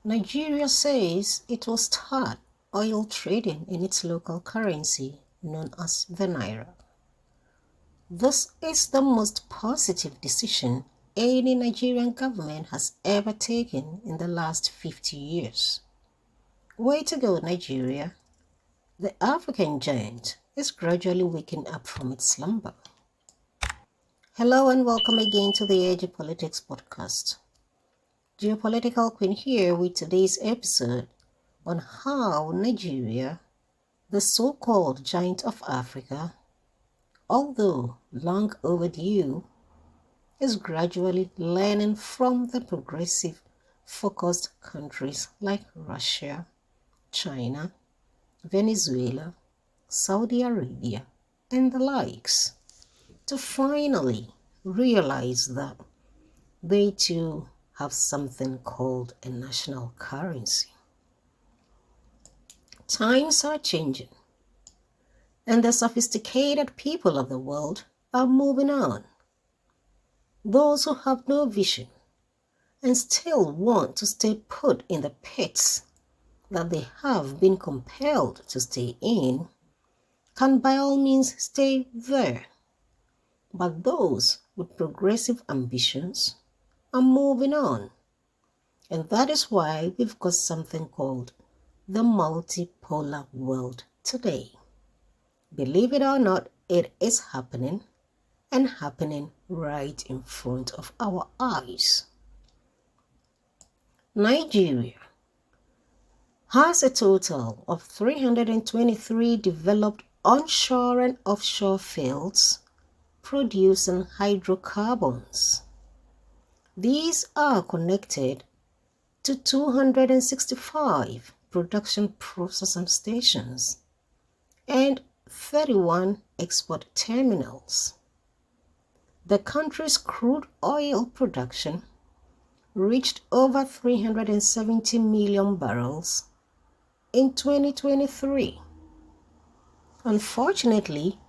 Nigeria says it will start oil trading in its local currency known as the Naira. This is the most positive decision any Nigerian government has ever taken in the last 50 years. Way to go, Nigeria. The African giant is gradually waking up from its slumber. Hello and welcome again to the Edge of Politics podcast. Geopolitical Queen here with today's episode on how Nigeria, the so-called giant of Africa, although long overdue, is gradually learning from the progressive, focused countries like Russia, China, Venezuela, Saudi Arabia, and the likes, to finally realize that they too have something called a national currency. Times are changing, and the sophisticated people of the world are moving on. Those who have no vision and still want to stay put in the pits that they have been compelled to stay in can by all means stay there. But those with progressive ambitions are moving on. And that is why we've got something called the multipolar world today. Believe it or not, it is happening, and happening right in front of our eyes. Nigeria has a total of 323 developed onshore and offshore fields producing hydrocarbons. These are connected to 265 production processing stations and 31 export terminals. The country's crude oil production reached over 370 million barrels in 2023. Unfortunately,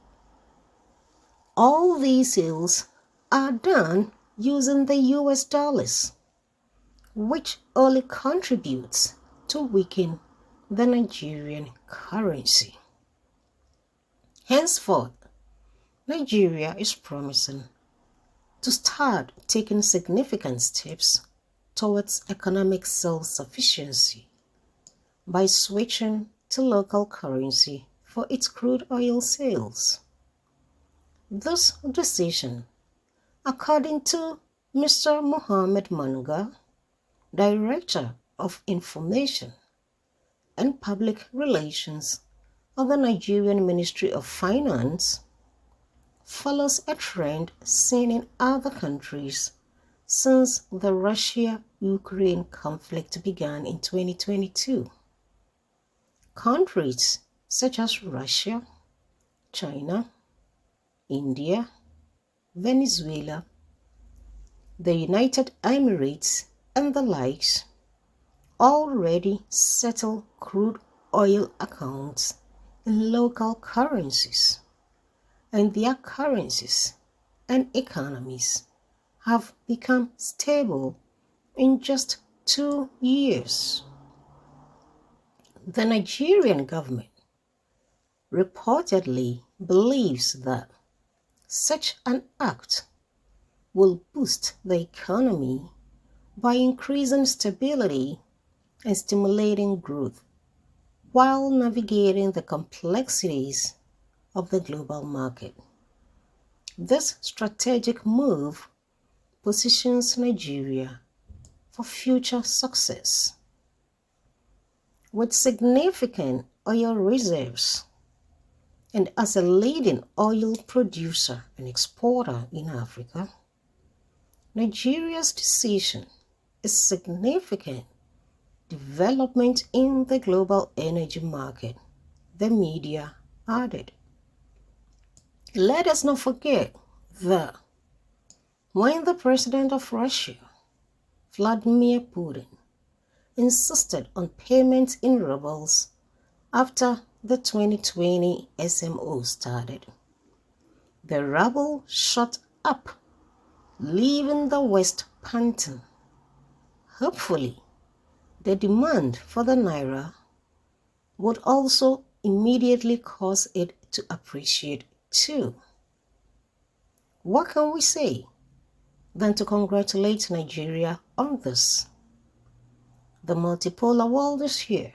all these sales are done using the US dollars, which only contributes to weaken the Nigerian currency. Henceforth, Nigeria is promising to start taking significant steps towards economic self-sufficiency by switching to local currency for its crude oil sales. This decision, according to Mr. Mohammed Manga, Director of Information and Public Relations of the Nigerian Ministry of Finance, follows a trend seen in other countries since the Russia-Ukraine conflict began in 2022. Countries such as Russia, China, India, Venezuela, the United Emirates, and the likes already settle crude oil accounts in local currencies, and their currencies and economies have become stable in just 2 years. The Nigerian government reportedly believes that such an act will boost the economy by increasing stability and stimulating growth while navigating the complexities of the global market. This strategic move positions Nigeria for future success. With significant oil reserves and as a leading oil producer and exporter in Africa, Nigeria's decision is significant development in the global energy market, the media added. Let us not forget that when the president of Russia, Vladimir Putin, insisted on payments in rubles after the 2020 SMO started, the ruble shot up, leaving the West panting. Hopefully, the demand for the Naira would also immediately cause it to appreciate too. What can we say than to congratulate Nigeria on this? The multipolar world is here,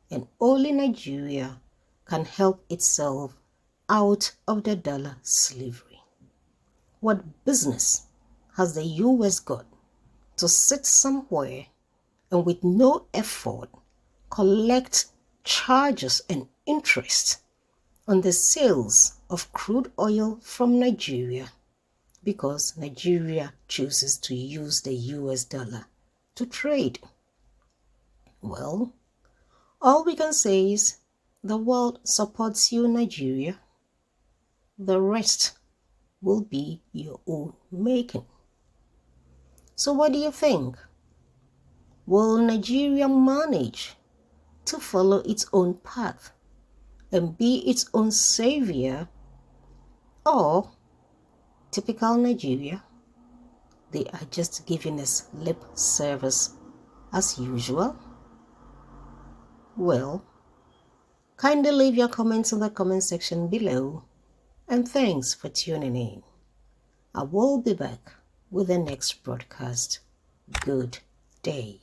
and only Nigeria can help itself out of the dollar slavery. What business has the US got to sit somewhere and with no effort collect charges and interest on the sales of crude oil from Nigeria because Nigeria chooses to use the US dollar to trade? Well, all we can say is the world supports you, Nigeria. The rest will be your own making. So what do you think? Will Nigeria manage to follow its own path and be its own savior? Or, typical Nigeria, they are just giving us lip service as usual? Well, kindly leave your comments in the comment section below, and thanks for tuning in. I will be back with the next broadcast. Good day.